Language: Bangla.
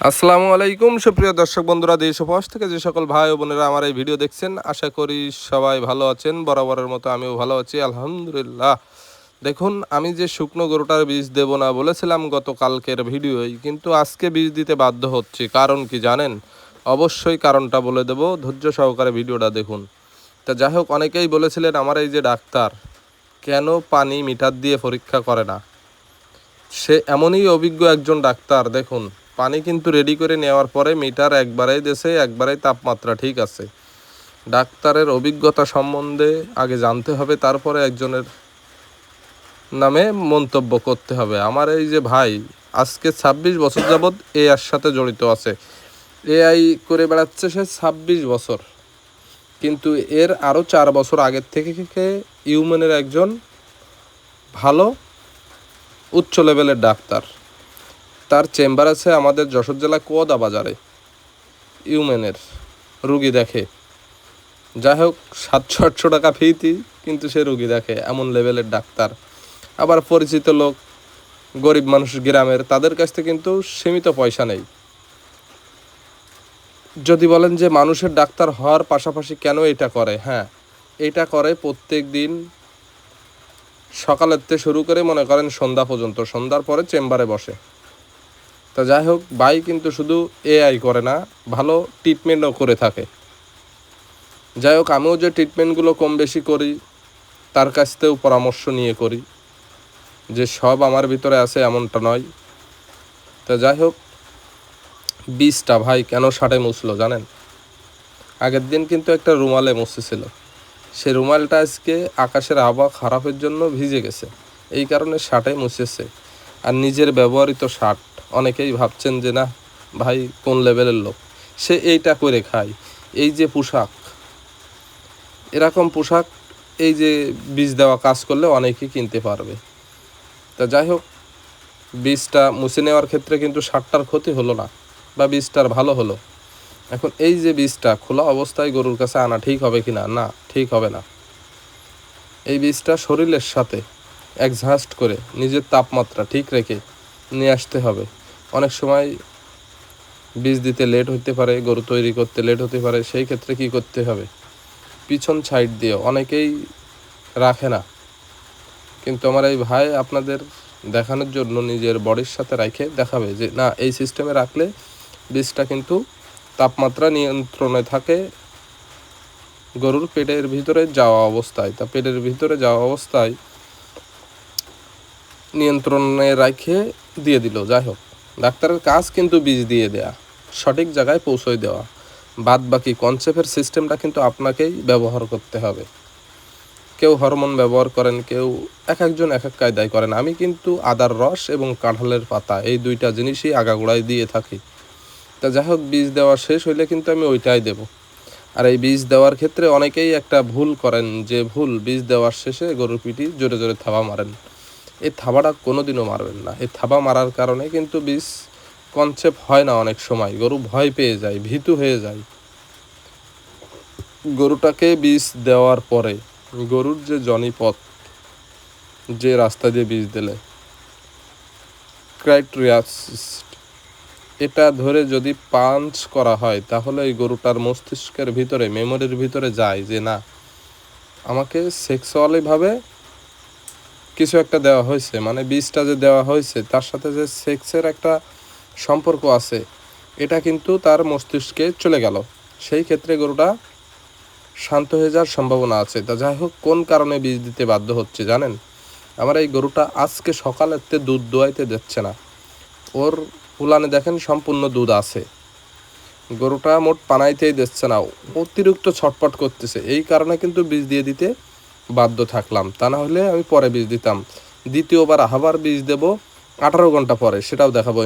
আসসালামু আলাইকুম সুপ্রিয় দর্শক বন্ধুরা, দেশ ও প্রবাস থেকে যে সকল ভাই ও বোনেরা আমার এই ভিডিও দেখছেন, আশা করি সবাই ভালো আছেন। বরাবরের মতো আমিও ভালো আছি, আলহামদুলিল্লাহ। দেখুন, আমি যে শুকনো গরুটার বীজ দেব না বলেছিলাম গতকালকের ভিডিওয়, কিন্তু আজকে বীজ দিতে বাধ্য হচ্ছি। কারণ কি জানেন? অবশ্যই কারণটা বলে দেব, ধৈর্য সহকারে ভিডিওটা দেখুন। তা যাই হোক, অনেকেই বলেছিলেন আমার এই যে ডাক্তার কেন পানি মিটার দিয়ে পরীক্ষা করে না। সে এমনই অভিজ্ঞ একজন ডাক্তার। দেখুন, পানি কিন্তু রেডি করে নেওয়ার পরে মিটার একবারেই দেশে, একবারেই তাপমাত্রা ঠিক আছে। ডাক্তারের অভিজ্ঞতা সম্বন্ধে আগে জানতে হবে, তারপরে একজনের নামে মন্তব্য করতে হবে। আমার এই যে ভাই আজকে ২৬ বছর যাবৎ এআইয়ের সাথে জড়িত আছে, এআই করে বেড়াচ্ছে সে ২৬ বছর। কিন্তু এর আরও ৪ বছর আগের থেকে ইউম্যানের একজন ভালো উচ্চ লেভেলের ডাক্তার, তার চেম্বার আছে আমাদের যশোর জেলা কোদা বাজারে। ইউম্যানের রুগী দেখে, যাই হোক ৭০০-৮০০ টাকা ফিতি, কিন্তু সে রুগী দেখে, এমন লেভেলের ডাক্তার। আবার পরিচিত লোক, গরিব মানুষ গ্রামের, তাদের কাছ থেকে কিন্তু সীমিত পয়সা নেই। যদি বলেন যে মানুষের ডাক্তার হওয়ার পাশাপাশি কেন এটা করে, হ্যাঁ এটা করে প্রত্যেক দিন সকালের থেকে শুরু করে মনে করেন সন্ধ্যা পর্যন্ত, সন্ধ্যার পরে চেম্বারে বসে। তা যাই হোক, ভাই কিন্তু শুধু এআই করে না, ভালো ট্রিটমেন্টও করে থাকে। যাই হোক, আমিও যে ট্রিটমেন্টগুলো কম বেশি করি তার কাছ থেকেও পরামর্শ নিয়ে করি, যে সব আমার ভিতরে আছে এমনটা নয়। তা যাই হোক, বীজটা ভাই কেন শাটে মুছলো জানেন? আগের দিন কিন্তু একটা রুমালে মুছেছিল, সে রুমালটা আজকে আকাশের আবহাওয়া খারাপের জন্য ভিজে গেছে, এই কারণে শাটে মুছেছে। আর নিজের ব্যবহৃত শার্ট, অনেকেই ভাবছেন যে না ভাই কোন লেভেলের লোক, সে এইটা করে খায়। এই যে পোশাক, এরকম পোশাক এই যে বীজ দেওয়া কাজ করলে অনেকেই কিনতে পারবে। তা যাই হোক, বীজটা মুছে নেওয়ার ক্ষেত্রে কিন্তু শার্টটার ক্ষতি হলো না, বা বীজটার ভালো হলো। এখন এই যে বীজটা খোলা অবস্থায় গরুর কাছে আনা ঠিক হবে কি না? না, ঠিক হবে না। এই বীজটা শরীরের সাথে অ্যাডজাস্ট করে নিজের তাপমাত্রা ঠিক রেখে নিয়ে আসতে হবে। অনেক সময় বীজ দিতে লেট হতে পারে, গরু তৈরি করতে লেট হতে পারে, সেই ক্ষেত্রে কি করতে হবে? পিছন সাইড দিয়ে অনেকেই রাখে না, কিন্তু আমার এই ভাই আপনাদের দেখানোর জন্য নিজের বডির সাথে রাখে দেখাবে যে না, এই সিস্টেমে রাখলে বীজটা কিন্তু তাপমাত্রা নিয়ন্ত্রণে থাকে গরুর পেটের ভিতরে যাওয়া অবস্থায়। তা পেটের ভিতরে যাওয়া অবস্থায় নিয়ন্ত্রণে রাখে দিয়ে দিল। যাই হোক, ডাক্তারের কাজ কিন্তু বীজ দিয়ে দেয়া, সঠিক জায়গায় পৌঁছয় দেওয়া, বাদ বাকি কনসেপ্টের সিস্টেমটা কিন্তু আপনাকেই ব্যবহার করতে হবে। কেউ হরমোন ব্যবহার করেন, কেউ এক একজন এক এক কায়দায় করেন। আমি কিন্তু আদার রস এবং কাঁঠালের পাতা, এই দুইটা জিনিসই আগাগোড়ায় দিয়ে থাকি। তা যাই হোক, বীজ দেওয়া শেষ হইলে কিন্তু আমি ওইটাই দেব। আর এই বীজ দেওয়ার ক্ষেত্রে অনেকেই একটা ভুল করেন, যে ভুল বীজ দেওয়ার শেষে গরুর পিঠি জোরে জোরে থাবা মারেন। এই থাবাটা কোনোদিনও মারবেন না। এই থাবা মারার কারণে কিন্তু বীজ কনসেপ্ট হয় না, অনেক সময় গরু ভয় পেয়ে যায়, ভীতু হয়ে যায়। গরুটাকে বীজ দেওয়ার পরে গরুর যে জনিপথ, যে রাস্তা দিয়ে বীজ দিলে ক্রাইটেরিয়াস, এটা ধরে যদি পাঞ্চ করা হয়, তাহলে এই গরুটার মস্তিষ্কের ভিতরে, মেমোরির ভিতরে যায় যে না, আমাকে সেক্সুয়ালিভাবে কিছু একটা দেওয়া হয়েছে, মানে বীজটা যে দেওয়া হয়েছে তার সাথে যে সেক্সের একটা সম্পর্ক আছে, এটা কিন্তু তার মস্তিষ্কে চলে গেল। সেই ক্ষেত্রে গরুটা শান্ত হয়ে যাওয়ার সম্ভাবনা আছে। তা যাই হোক, কোন কারণে বীজ দিতে বাধ্য হচ্ছে জানেন? আমার এই গরুটা আজকে সকালের দুধ দোয়াইতে দিচ্ছে না, ওর উলানে দেখেন সম্পূর্ণ দুধ আছে, গরুটা মোট পানাইতেই দিচ্ছে না, অতিরিক্ত ছটপট করতেছে। এই কারণে কিন্তু বীজ দিয়ে দিতে বাধ্য থাকলাম, তা না হলে আমি পরে বীজ দিতাম। দ্বিতীয়বার আবার বীজ দেব 18 ঘন্টা পরে, সেটাও দেখাবো।